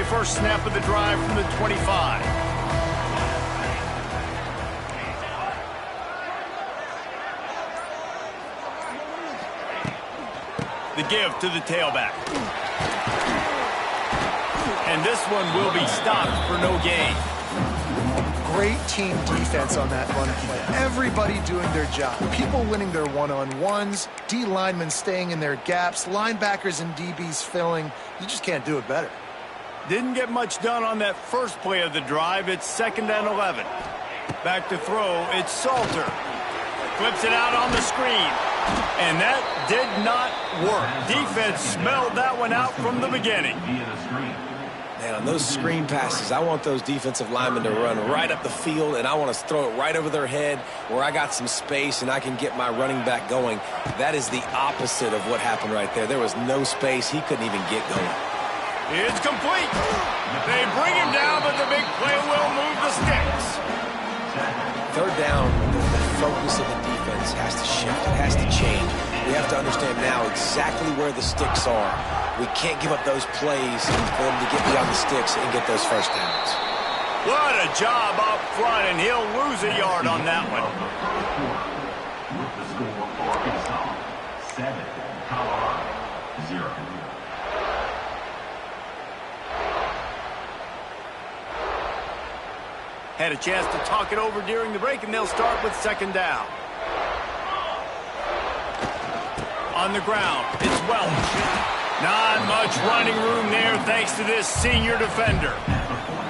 first snap of the drive from the 25. The give to the tailback. And this one will be stopped for no gain. Great team defense on that run play. Everybody doing their job. People winning their one-on-ones, D linemen staying in their gaps, linebackers and DBs filling. You just can't do it better. Didn't get much done on that first play of the drive. It's 2nd and 11. Back to throw. It's Salter. Flips it out on the screen. And that did not work. Defense smelled that one out from the beginning. Man, on those screen passes, I want those defensive linemen to run right up the field, and I want to throw it right over their head where I got some space and I can get my running back going. That is the opposite of what happened right there. There was no space. He couldn't even get going. It's complete. They bring him down, but the big play will move the sticks. 3rd down, the focus of the defense has to shift. It has to change. We have to understand now exactly where the sticks are. We can't give up those plays for them to get beyond the sticks and get those first downs. What a job up front, and he'll lose a yard on that one. With the score, Arkansas 7, Colorado 0. Had a chance to talk it over during the break, and they'll start with 2nd down. On the ground, it's Welch. Not much running room there thanks to this senior defender.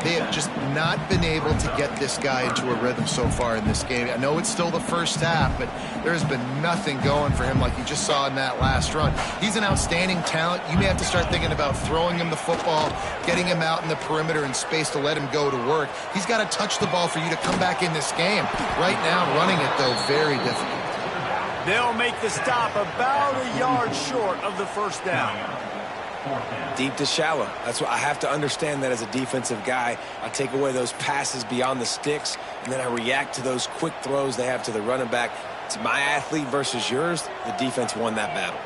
They have just not been able to get this guy into a rhythm so far in this game. I know it's still the first half, but there has been nothing going for him like you just saw in that last run. He's an outstanding talent. You may have to start thinking about throwing him the football, getting him out in the perimeter in space to let him go to work. He's got to touch the ball for you to come back in this game. Right now, running it, though, very difficult. They'll make the stop about a yard short of the first down. Deep to shallow. That's what I have to understand that as a defensive guy. I take away those passes beyond the sticks, and then I react to those quick throws they have to the running back. It's my athlete versus yours. The defense won that battle.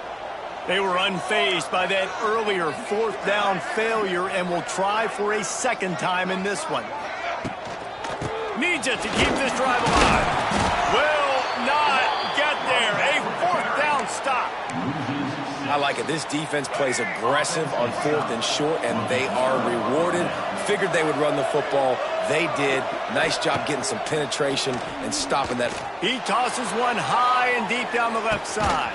They were unfazed by that earlier 4th down failure and will try for a 2nd time in this one. Needs it to keep this drive alive. Will not get there. A 4th down stop. I like it. This defense plays aggressive on 4th and short, and they are rewarded. Figured they would run the football. They did. Nice job getting some penetration and stopping that. He tosses one high and deep down the left side.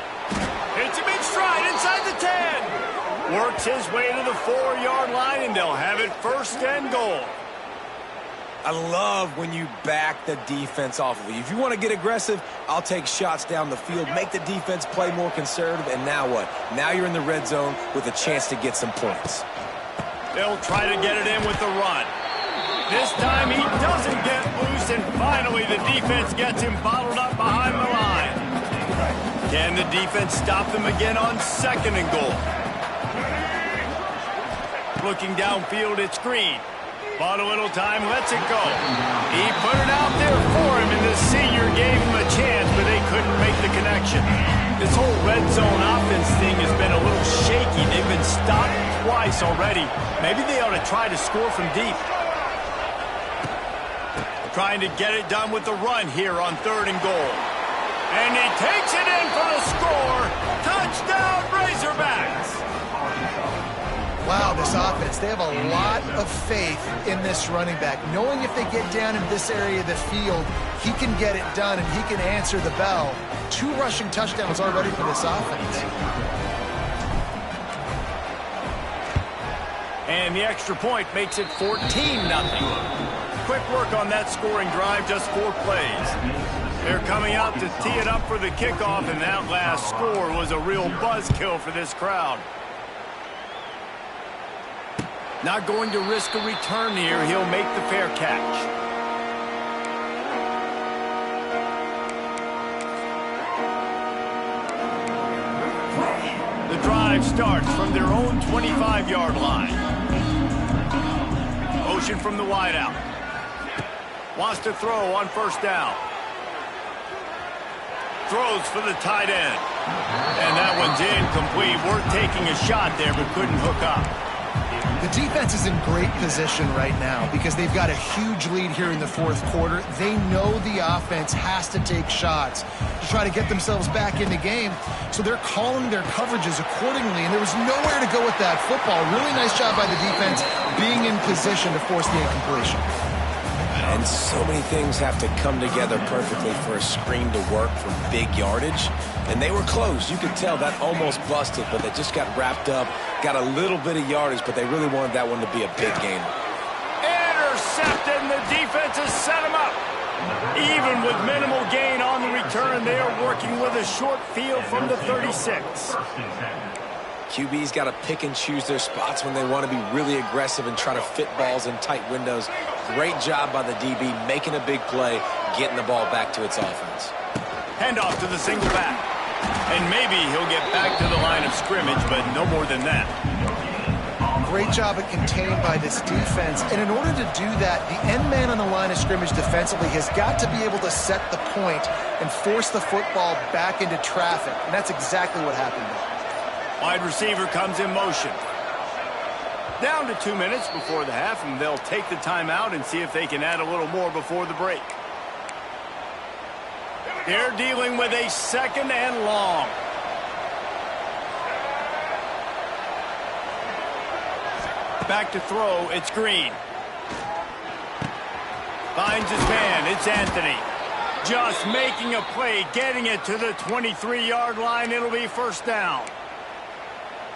Hits him in stride inside the 10. Works his way to the 4-yard line, and they'll have it 1st and goal. I love when you back the defense off of you. If you want to get aggressive, I'll take shots down the field, make the defense play more conservative, and now what? Now you're in the red zone with a chance to get some points. They'll try to get it in with the run. This time he doesn't get loose, and finally the defense gets him bottled up behind the line. Can the defense stop them again on 2nd and goal? Looking downfield, it's Green. Bought a little time, lets it go. He put it out there for him, and the senior gave him a chance, but they couldn't make the connection. This whole red zone offense thing has been a little shaky. They've been stopped twice already. Maybe they ought to try to score from deep. Trying to get it done with the run here on 3rd and goal. And he takes it in for the score. Touchdown, Razorbacks! Wow, this offense, they have a lot of faith in this running back. Knowing if they get down in this area of the field, he can get it done and he can answer the bell. 2 rushing touchdowns already for this offense. And the extra point makes it 14-0. Quick work on that scoring drive, just 4 plays. They're coming out to tee it up for the kickoff, and that last score was a real buzzkill for this crowd. Not going to risk a return here. He'll make the fair catch. The drive starts from their own 25-yard line. Motion from the wideout. Wants to throw on 1st down. Throws for the tight end. And that one's incomplete. We're taking a shot there, but couldn't hook up. The defense is in great position right now because they've got a huge lead here in the fourth quarter. They know the offense has to take shots to try to get themselves back in the game, so they're calling their coverages accordingly, and there was nowhere to go with that football. Really nice job by the defense being in position to force the incompletion. And so many things have to come together perfectly for a screen to work for big yardage. And they were close. You could tell that almost busted, but they just got wrapped up, got a little bit of yardage, but they really wanted that one to be a big game. Intercepted, and the defense has set him up. Even with minimal gain on the return, they are working with a short field from the 36. QB's got to pick and choose their spots when they want to be really aggressive and try to fit balls in tight windows. Great job by the DB making a big play, getting the ball back to its offense. Handoff to the single back. And maybe he'll get back to the line of scrimmage, but no more than that. Great job at containing by this defense. And in order to do that, the end man on the line of scrimmage defensively has got to be able to set the point and force the football back into traffic. And that's exactly what happened there. Wide receiver comes in motion. Down to 2 minutes before the half, and they'll take the timeout and see if they can add a little more before the break. They're dealing with a second and long. Back to throw, it's Green. Finds his man, it's Anthony. Just making a play, getting it to the 23-yard line. It'll be first down.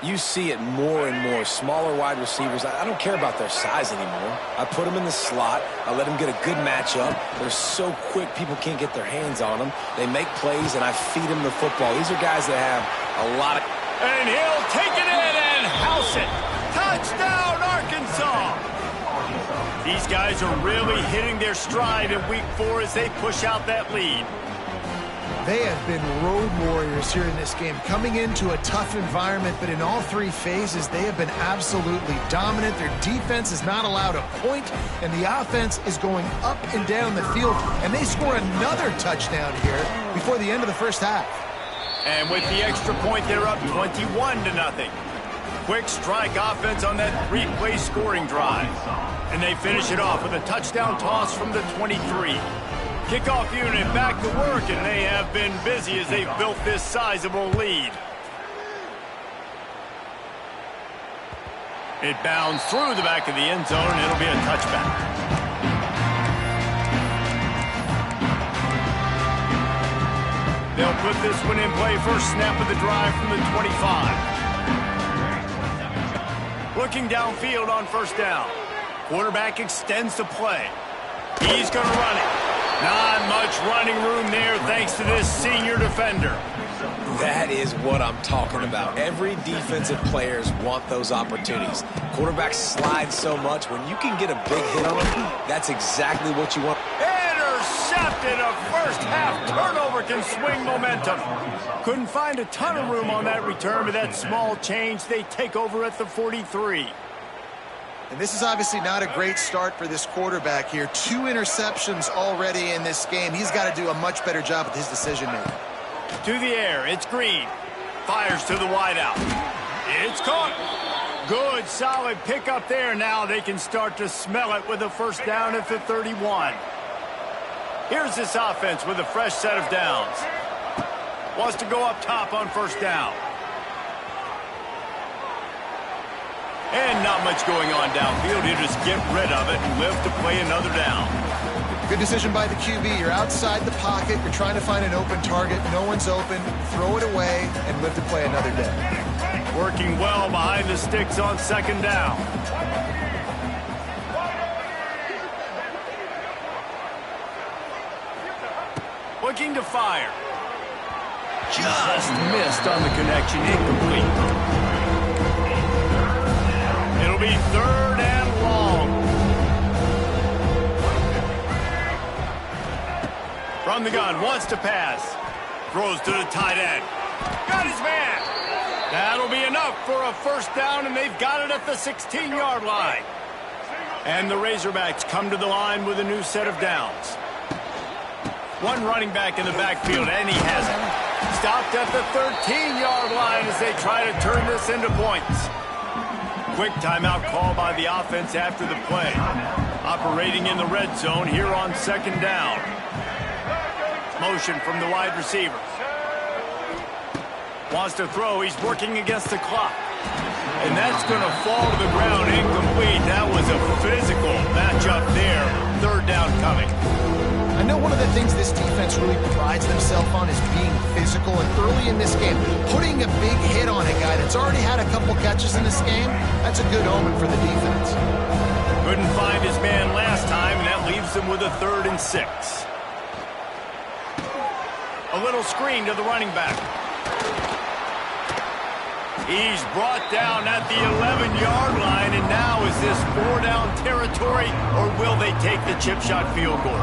You see it more and more. Smaller wide receivers, I don't care about their size anymore. I put them in the slot. I let them get a good matchup. They're so quick, people can't get their hands on them. They make plays, and I feed them the football. These are guys that have a lot of... And he'll take it in and house it. Touchdown, Arkansas. These guys are really hitting their stride in week 4 as they push out that lead. They have been road warriors here in this game, coming into a tough environment, but in all 3 phases, they have been absolutely dominant. Their defense is not allowed a point, and the offense is going up and down the field, and they score another touchdown here before the end of the first half. And with the extra point, they're up 21-0. Quick strike offense on that 3-play scoring drive. And they finish it off with a touchdown toss from the 23. Kickoff unit back to work, and they have been busy as they've built this sizable lead. It bounds through the back of the end zone, and it'll be a touchback. They'll put this one in play. First snap of the drive from the 25. Looking downfield on first down. Quarterback extends the play. He's going to run it. Not much running room there thanks to this senior defender. That is what I'm talking about. Every defensive players want those opportunities. Quarterbacks slide so much. When you can get a big hit on them, that's exactly what you want. Intercepted. A first-half turnover can swing momentum. Couldn't find a ton of room on that return, but that small change, they take over at the 43. And this is obviously not a great start for this quarterback here. 2 interceptions already in this game. He's got to do a much better job with his decision-making. To the air, it's Green. Fires to the wideout. It's caught. Good, solid pickup there. Now they can start to smell it with a first down at the 31. Here's this offense with a fresh set of downs. Wants to go up top on first down. And not much going on downfield. He'll just get rid of it and live to play another down. Good decision by the QB. You're outside the pocket. You're trying to find an open target. No one's open. Throw it away and live to play another day. Working well behind the sticks on second down. Looking to fire. Just missed on the connection. Incomplete. It'll be third and long. From the gun, wants to pass. Throws to the tight end. Got his man. That'll be enough for a first down, and they've got it at the 16-yard line. And the Razorbacks come to the line with a new set of downs. One running back in the backfield, and he has it. Stopped at the 13-yard line as they try to turn this into points. quick timeout call by the offense after the play. Operating in the red zone here on second down. Motion from the wide receiver. Wants to throw. He's working against the clock. And that's going to fall to the ground incomplete. That was a physical matchup there. Third down coming. I know one of the things this defense really prides themselves on is being physical, and early in this game, putting a big hit on a guy that's already had a couple catches in this game, that's a good omen for the defense. Couldn't find his man last time, and that leaves him with a 3rd and 6. A little screen to the running back. He's brought down at the 11-yard line, and now is this 4-down territory, or will they take the chip shot field goal?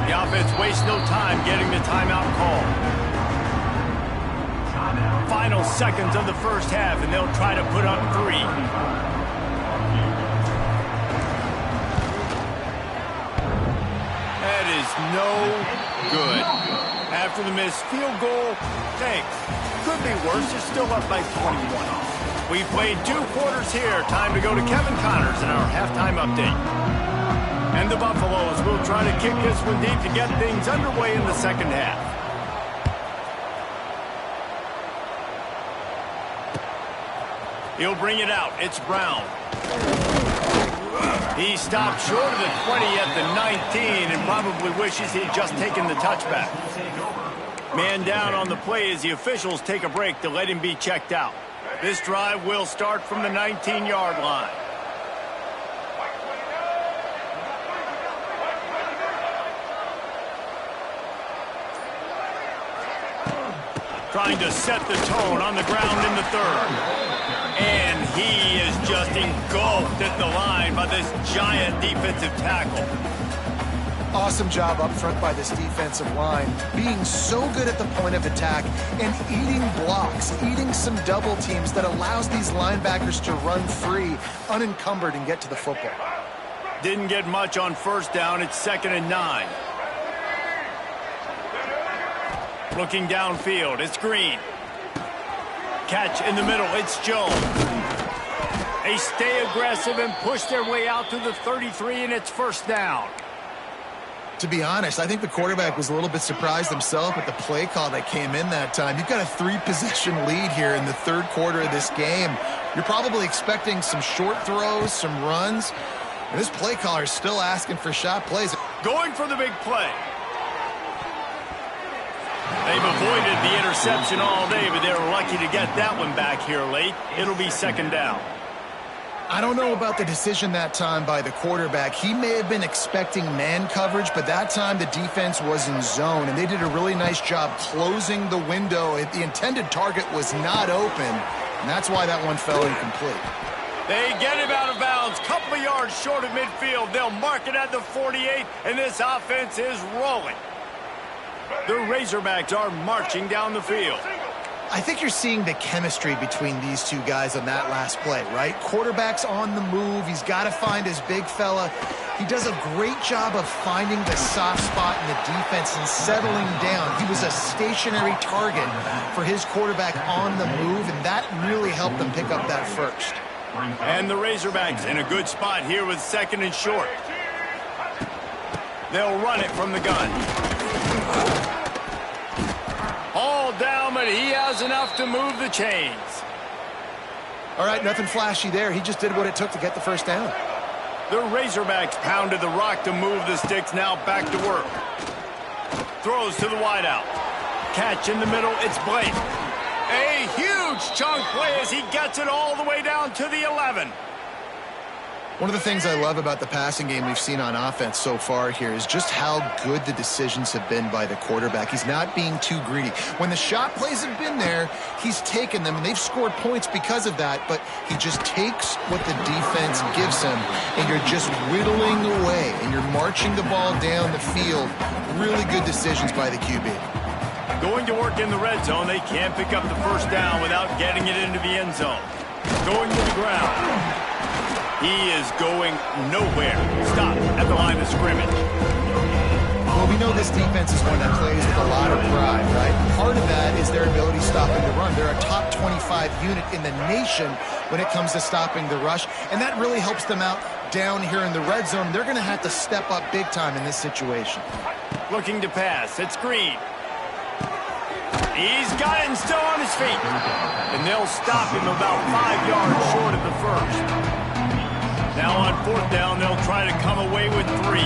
The offense wastes no time getting the timeout call. Final seconds of the first half, and they'll try to put up 3. That is no good. After the missed field goal, thanks. Could be worse. They're still up by 21. We've played 2 quarters here. Time to go to Kevin Connors in our halftime update. And the Buffaloes will try to kick this one deep to get things underway in the second half. He'll bring it out. It's Brown. He stopped short of the 20 at the 19 and probably wishes he'd just taken the touchback. Man down on the play as the officials take a break to let him be checked out. This drive will start from the 19-yard line. Trying to set the tone on the ground in the 3rd. And he is just engulfed at the line by this giant defensive tackle. Awesome job up front by this defensive line, being so good at the point of attack and eating blocks, eating some double teams that allows these linebackers to run free, unencumbered, and get to the football. Didn't get much on first down. It's 2nd and 9. Looking downfield, it's Green. Catch in the middle, it's Jones. They stay aggressive and push their way out to the 33, and it's first down. To be honest, I think the quarterback was a little bit surprised himself at the play call that came in that time. You've got a 3-possession lead here in the 3rd quarter of this game. You're probably expecting some short throws, some runs. And this play caller is still asking for shot plays. Going for the big play. They've avoided the interception all day, but they were lucky to get that one back here late. It'll be 2nd down. I don't know about the decision that time by the quarterback. He may have been expecting man coverage, but that time the defense was in zone, and they did a really nice job closing the window. The intended target was not open, and that's why that one fell incomplete. They get him out of bounds, couple of yards short of midfield. They'll mark it at the 48, and this offense is rolling. The Razorbacks are marching down the field. I think you're seeing the chemistry between these two guys on that last play, right? Quarterback's on the move. He's got to find his big fella. He does a great job of finding the soft spot in the defense and settling down. He was a stationary target for his quarterback on the move, and that really helped them pick up that first. And the Razorbacks in a good spot here with 2nd and short. They'll run it from the gun. All down, but he has enough to move the chains. All right, nothing flashy there. He just did what it took to get the first down. The Razorbacks pounded the rock to move the sticks, now back to work. Throws to the wideout. Catch in the middle, it's Blake. A huge chunk play as he gets it all the way down to the 11. One of the things I love about the passing game we've seen on offense so far here is just how good the decisions have been by the quarterback. He's not being too greedy. When the shot plays have been there, he's taken them, and they've scored points because of that, but he just takes what the defense gives him, and you're just whittling away, and you're marching the ball down the field. Really good decisions by the QB. Going to work in the red zone, they can't pick up the first down without getting it into the end zone. Going to the ground. He is going nowhere. Stop at the line of scrimmage. Well, we know this defense is one that plays with a lot of pride, right? Part of that is their ability stopping the run. They're a top 25 unit in the nation when it comes to stopping the rush, and that really helps them out down here in the red zone. They're going to have to step up big time in this situation. Looking to pass. It's Green. He's got it and still on his feet. And they'll stop him about 5 yards short of the first. Now on fourth down, they'll try to come away with 3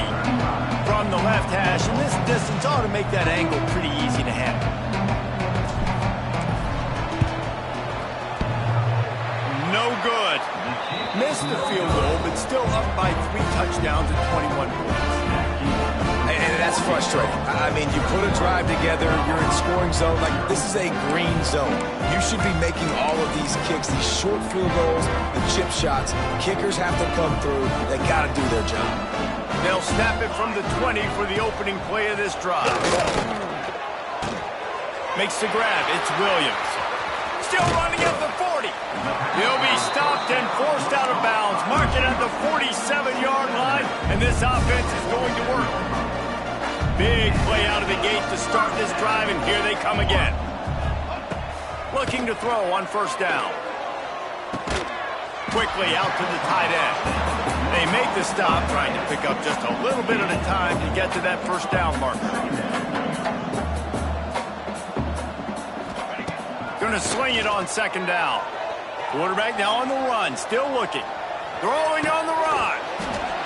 from the left hash. And this distance ought to make that angle pretty easy to handle. No good. Missed the field goal, but still up by 3 touchdowns and 21 points. And that's frustrating. I mean, you put a drive together, you're in scoring zone. Like, this is a green zone. You should be making all of these kicks, these short field goals, the chip shots. Kickers have to come through. They got to do their job. They'll snap it from the 20 for the opening play of this drive. Makes the grab. It's Williams. Still running at the 40. He'll be stopped and forced out of bounds. Mark it at the 47-yard line, and this offense is going to work. Big play out of the gate to start this drive, and here they come again. Looking to throw on first down. Quickly out to the tight end. They make the stop, trying to pick up just a little bit at a time to get to that first down marker. Going to swing it on second down. Quarterback now on the run, still looking. Throwing on the run.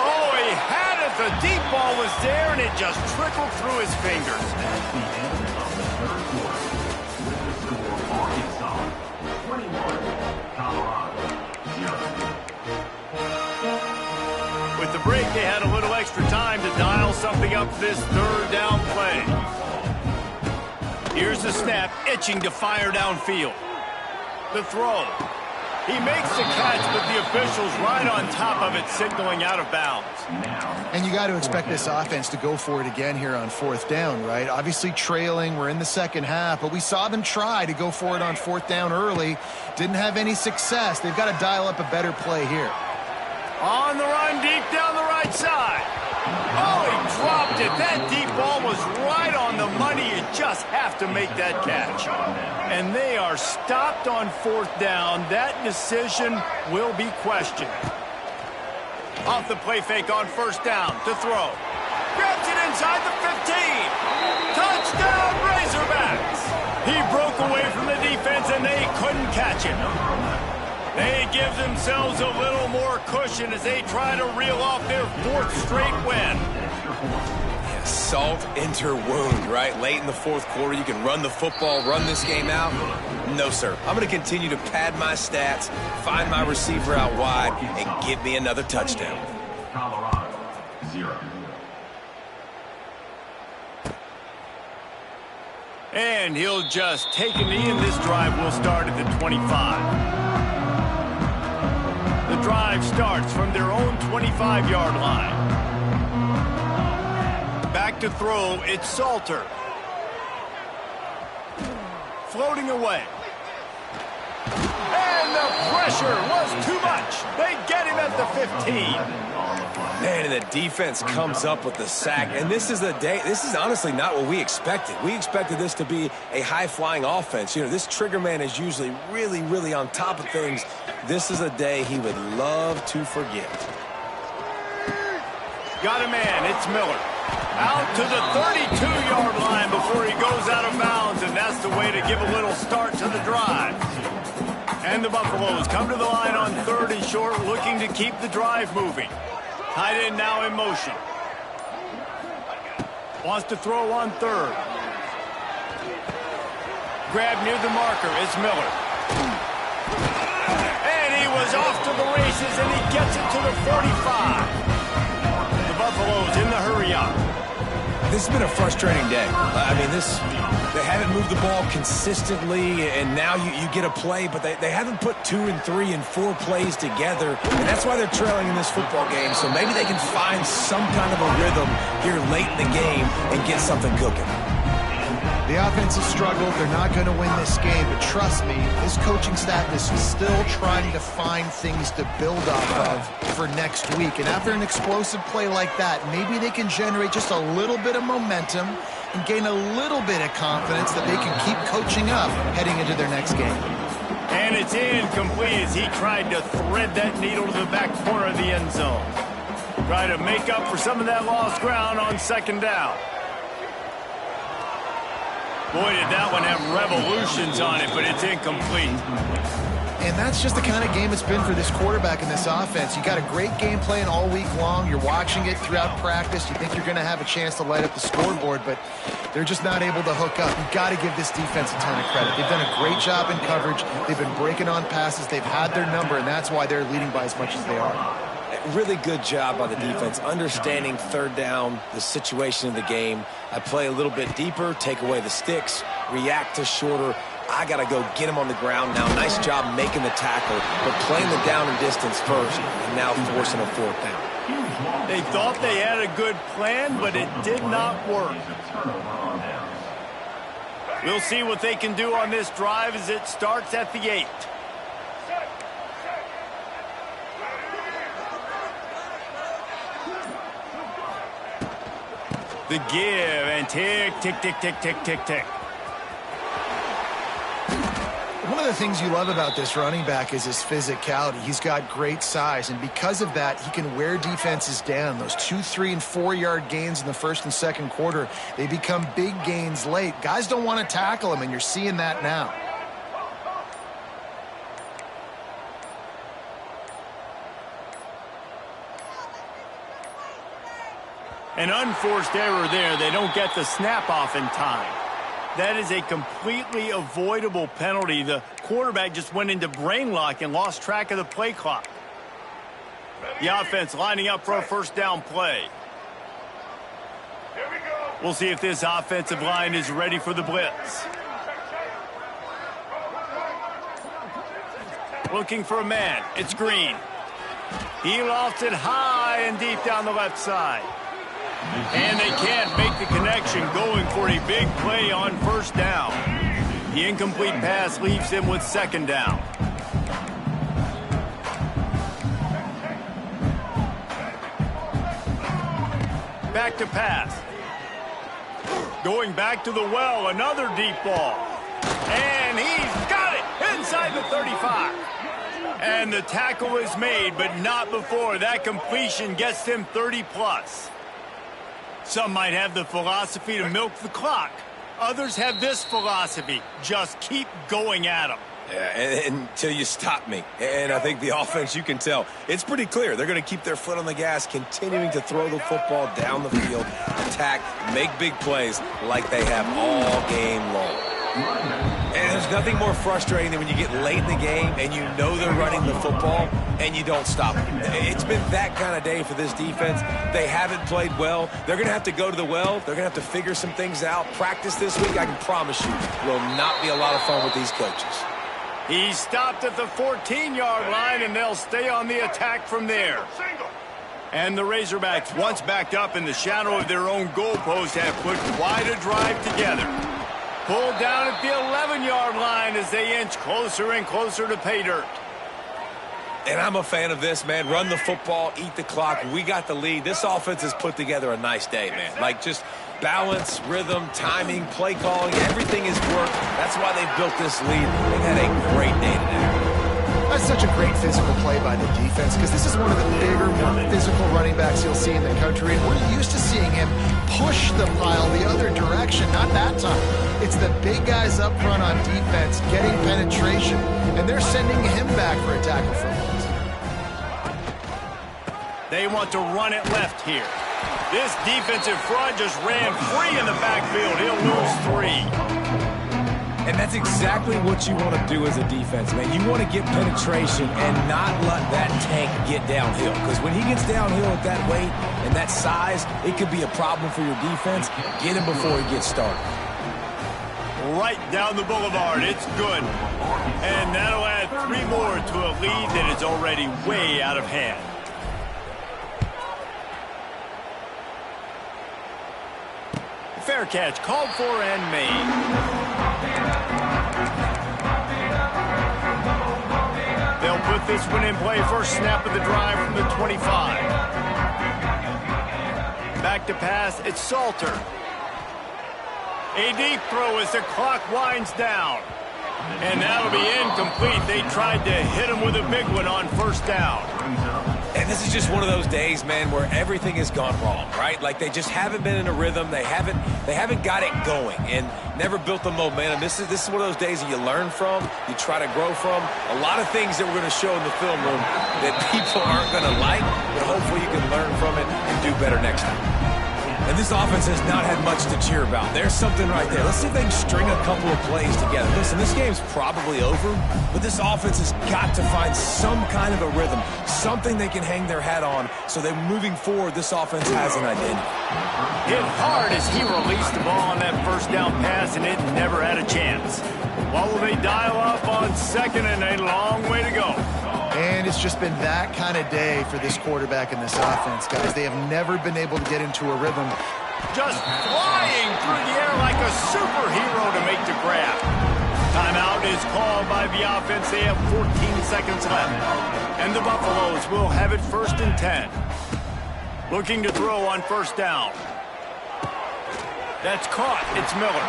Oh, he had it. The deep ball was there, and it just trickled through his fingers. That's the end of the third quarter. With the score, Arkansas 21, Colorado 0. With the break, they had a little extra time to dial something up this third down play. Here's the snap, itching to fire downfield. The throw. He makes the catch, but the official's right on top of it, signaling out of bounds. And you got to expect this offense to go for it again here on fourth down, right? Obviously trailing, we're in the second half, but we saw them try to go for it on fourth down early. Didn't have any success. They've got to dial up a better play here. On the run, deep down the right side. Oh, he dropped it. That deep ball was right on the money. You just have to make that catch. And they are stopped on fourth down. That decision will be questioned. Off the play fake on first down to throw. Grabs it inside the 15. Touchdown, Razorbacks. He broke away from the defense, and they couldn't catch him. They give themselves a little more cushion as they try to reel off their 4th straight win. Yeah, salt into wound, right? Late in the fourth quarter, you can run the football, run this game out. No, sir. I'm going to continue to pad my stats, find my receiver out wide, and get me another touchdown. Colorado 0. And he'll just take a knee, and this drive will start at the 25. The drive starts from their own 25-yard line. Back to throw, it's Salter. Floating away. And the pressure was too much. They get him at the 15. Man, and the defense comes up with the sack. And this is honestly not what we expected. We expected this to be a high-flying offense. You know, this trigger man is usually really, really on top of things. This is a day he would love to forget. Got a man, it's Miller. Out to the 32-yard line before he goes out of bounds, and that's the way to give a little start to the drive. And the Buffaloes come to the line on 3rd and short, looking to keep the drive moving. Tight end now in motion. Wants to throw on 3rd. Grab near the marker, it's Miller. And he was off to the races, and he gets it to the 45. The Buffaloes in the hurry-up. This has been a frustrating day. I mean, they haven't moved the ball consistently, and now you get a play, but they haven't put 2 and 3 and 4 plays together, and that's why they're trailing in this football game. So maybe they can find some kind of a rhythm here late in the game and get something cooking. The The offense has struggled. They're not going to win this game, but trust me, this coaching staff is still trying to find things to build off of for next week. And after an explosive play like that, maybe they can generate just a little bit of momentum and gain a little bit of confidence that they can keep coaching up heading into their next game. And it's incomplete as he tried to thread that needle to the back corner of the end zone. Try to make up for some of that lost ground on second down. Boy, did that one have revolutions on it, but it's incomplete. And that's just the kind of game it's been for this quarterback in this offense. You got a great game plan all week long. You're watching it throughout practice. You think you're going to have a chance to light up the scoreboard, but they're just not able to hook up. You've got to give this defense a ton of credit. They've done a great job in coverage. They've been breaking on passes. They've had their number, and that's why they're leading by as much as they are. Really good job by the defense, understanding third down, the situation of the game. I play a little bit deeper, take away the sticks, react to shorter. I got to go get him on the ground now. Nice job making the tackle, but playing the down and distance first, and now forcing a fourth down. They thought they had a good plan, but it did not work. We'll see what they can do on this drive as it starts at the 8. The give and tick, tick, tick, tick, tick, tick, tick. One of the things you love about this running back is his physicality. He's got great size, and because of that, he can wear defenses down. Those 2, 3, and 4-yard gains in the first and second quarter, they become big gains late. Guys don't want to tackle him, and you're seeing that now. An unforced error there. They don't get the snap off in time. That is a completely avoidable penalty. The quarterback just went into brain lock and lost track of the play clock. The offense lining up for a first down play. We'll see if this offensive line is ready for the blitz. Looking for a man. It's Green. He lofts it high and deep down the left side. And they can't make the connection, going for a big play on first down. The incomplete pass leaves him with second down. Back to pass. Going back to the well, another deep ball. And he's got it inside the 35. And the tackle is made, but not before that completion gets them 30+. Some might have the philosophy to milk the clock. Others have this philosophy: just keep going at them. Yeah, until you stop me. And I think the offense, you can tell, it's pretty clear. They're going to keep their foot on the gas, continuing to throw the football down the field, attack, make big plays like they have all game long. And there's nothing more frustrating than when you get late in the game and you know they're running the football and you don't stop them. It's been that kind of day for this defense. They haven't played well. They're going to have to go to the well. They're going to have to figure some things out. Practice this week, I can promise you, will not be a lot of fun with these coaches. He stopped at the 14-yard line, and they'll stay on the attack from there. And the Razorbacks, once backed up in the shadow of their own goalpost, have put quite a drive together. Pulled down at the 11-yard line as they inch closer and closer to pay dirt. And I'm a fan of this, man. Run the football, eat the clock. We got the lead. This offense has put together a nice day, man. Like, just balance, rhythm, timing, play calling, everything has worked. That's why they've built this lead. They've had a great day today. That's such a great physical play by the defense, because this is one of the bigger, more physical running backs you'll see in the country, and we're used to seeing him push the pile the other direction. Not that time. It's the big guys up front on defense getting penetration, and they're sending him back for a tackle for a loss. They want to run it left here. This defensive front just ran free in the backfield. He'll lose 3. And that's exactly what you want to do as a defense, man. You want to get penetration and not let that tank get downhill. Because when he gets downhill at that weight and that size, it could be a problem for your defense. Get him before he gets started. Right down the boulevard. It's good. And that'll add 3 more to a lead that is already way out of hand. Fair catch, called for and made. They'll put this one in play. First snap of the drive from the 25. Back to pass, it's Salter. A deep throw as the clock winds down. And that'll be incomplete. They tried to hit him with a big one on first down. And this is just one of those days, man, where everything has gone wrong, right? Like they just haven't been in a rhythm. They haven't got it going and never built the momentum. This is one of those days that you learn from, you try to grow from. A lot of things that we're going to show in the film room that people aren't going to like, but hopefully you can learn from it and do better next time. And this offense has not had much to cheer about. There's something right there. Let's see if they can string a couple of plays together. Listen, this game's probably over, but this offense has got to find some kind of a rhythm, something they can hang their hat on so that moving forward, this offense has an identity. Hit hard as he released the ball on that first down pass, and it never had a chance. What will they dial up on second and a long way to go? And it's just been that kind of day for this quarterback and this offense, guys. They have never been able to get into a rhythm. Just flying through the air like a superhero to make the grab. Timeout is called by the offense. They have 14 seconds left. And the Buffaloes will have it 1st and 10. Looking to throw on first down. That's caught. It's Miller.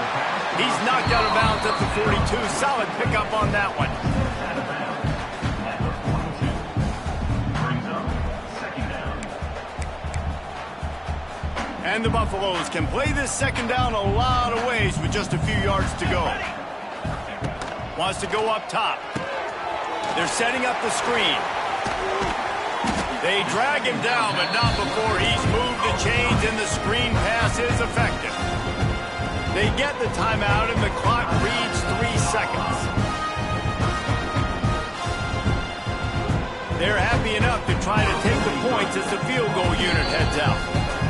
He's knocked out of bounds at the 42. Solid pickup on that one. And the Buffaloes can play this second down a lot of ways with just a few yards to go. Wants to go up top. They're setting up the screen. They drag him down, but not before he's moved the chains and the screen pass is effective. They get the timeout and the clock reads 3 seconds. They're happy enough to try to take the points as the field goal unit heads out.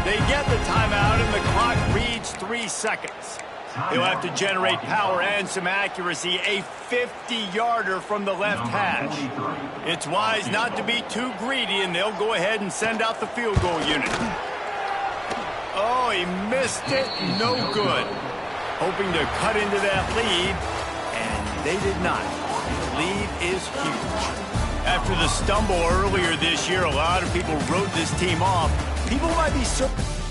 They get the timeout and the clock reads 3 seconds. He'll have to generate power and some accuracy, a 50-yarder from the left hash. It's wise not to be too greedy, and they'll go ahead and send out the field goal unit. Oh, he missed it. No good. Hoping to cut into that lead, and they did not. The lead is huge. After the stumble earlier this year, a lot of people wrote this team off. People might be surprised.